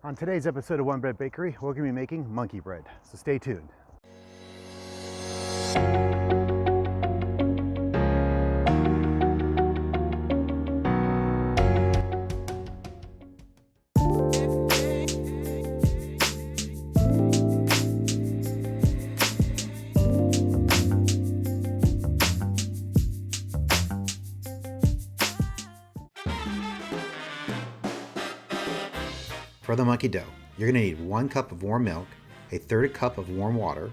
On today's episode of One Bread Bakery, we're going to be making monkey bread, so stay tuned. For the monkey dough, you're going to need 1 cup of warm milk, a 1/3 cup of warm water,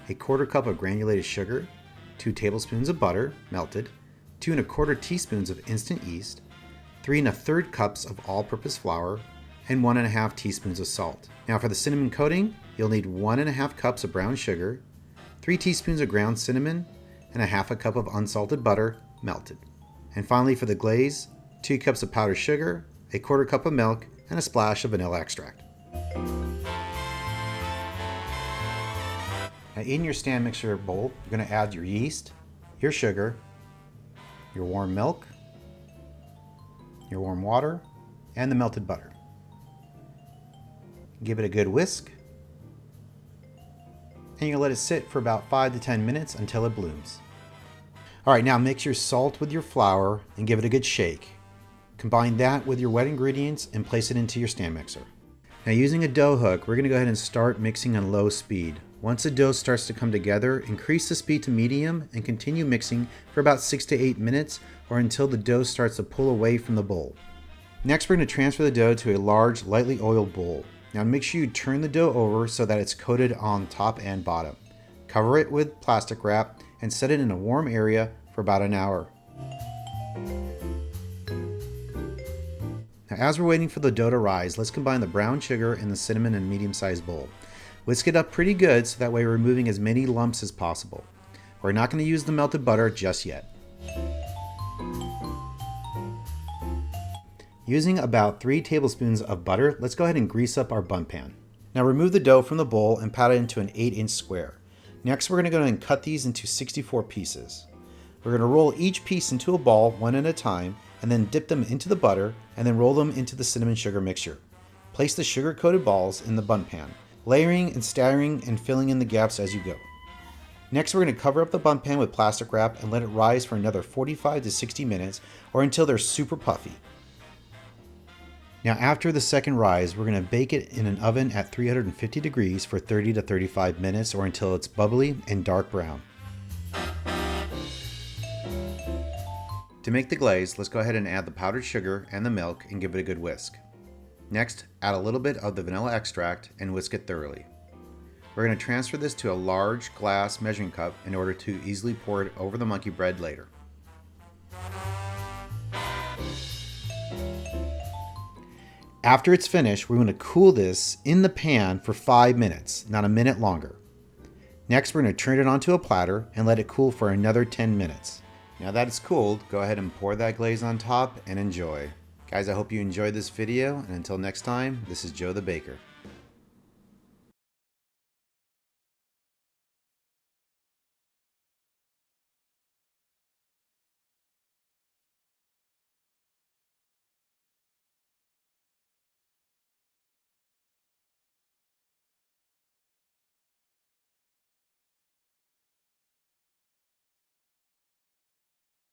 a 1/4 cup of granulated sugar, 2 tablespoons of butter, melted, 2 1/4 teaspoons of instant yeast, 3 1/3 cups of all-purpose flour, and 1 1/2 teaspoons of salt. Now for the cinnamon coating, you'll need 1 1/2 cups of brown sugar, 3 teaspoons of ground cinnamon, and 1/2 cup of unsalted butter, melted. And finally for the glaze, 2 cups of powdered sugar, a 1/4 cup of milk, and a splash of vanilla extract. Now in your stand mixer bowl, you're going to add your yeast, your sugar, your warm milk, your warm water, and the melted butter. Give it a good whisk, and you'll let it sit for about 5 to 10 minutes until it blooms. Alright, now mix your salt with your flour and give it a good shake. Combine that with your wet ingredients and place it into your stand mixer. Now using a dough hook, we're going to go ahead and start mixing on low speed. Once the dough starts to come together, increase the speed to medium and continue mixing for about 6 to 8 minutes or until the dough starts to pull away from the bowl. Next, we're going to transfer the dough to a large, lightly oiled bowl. Now make sure you turn the dough over so that it's coated on top and bottom. Cover it with plastic wrap and set it in a warm area for about an hour. Now, as we're waiting for the dough to rise, let's combine the brown sugar and the cinnamon in a medium-sized bowl. Whisk it up pretty good so that way we're removing as many lumps as possible. We're not going to use the melted butter just yet. Using about 3 tablespoons of butter, let's go ahead and grease up our bun pan. Now remove the dough from the bowl and pat it into an 8-inch square. Next, we're going to go ahead and cut these into 64 pieces. We're going to roll each piece into a ball one at a time, and then dip them into the butter, and then roll them into the cinnamon sugar mixture. Place the sugar-coated balls in the bun pan, layering and staggering and filling in the gaps as you go. Next, we're going to cover up the bun pan with plastic wrap and let it rise for another 45 to 60 minutes or until they're super puffy. Now after the second rise, we're going to bake it in an oven at 350 degrees for 30 to 35 minutes or until it's bubbly and dark brown. To make the glaze, let's go ahead and add the powdered sugar and the milk and give it a good whisk. Next, add a little bit of the vanilla extract and whisk it thoroughly. We're going to transfer this to a large glass measuring cup in order to easily pour it over the monkey bread later. After it's finished, we're going to cool this in the pan for 5 minutes, not a minute longer. Next, we're going to turn it onto a platter and let it cool for another 10 minutes. Now that it's cooled, go ahead and pour that glaze on top and enjoy. Guys, I hope you enjoyed this video, and until next time, this is Joe the Baker.